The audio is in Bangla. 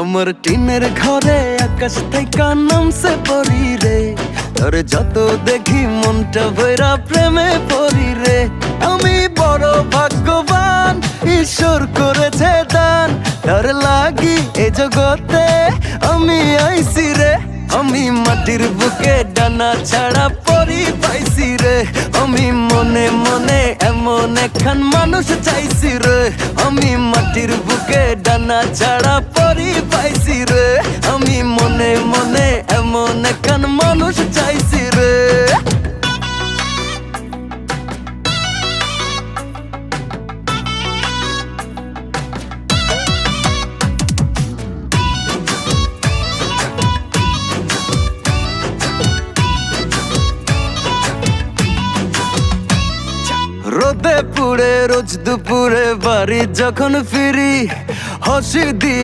আমার টিনের ঘরে আকাশ থেকে নামছে পরি রে, তোর যত দেখি মনটা ভৈরা প্রেমে পরি রে। আমি বড় ভাগ্যবান, ঈশ্বর করেছে দান, তার লাগি এ জগতে আমি আইছি রে। আমি মাটির বুকে ডানা ছাড়া পরি পাইছি রে, আমি মনে মনে এমন একখান মানুষ চাইছি রে। আমি মাটির বুকে ডানা ছাড়া পরি পাইছি রে, আমি মনে মনে এমন একখান মানুষ চাইছি রে। রোদে পুড়ে রোজ দুপুরে বাড়ি যখন ফিরি, হাসি দি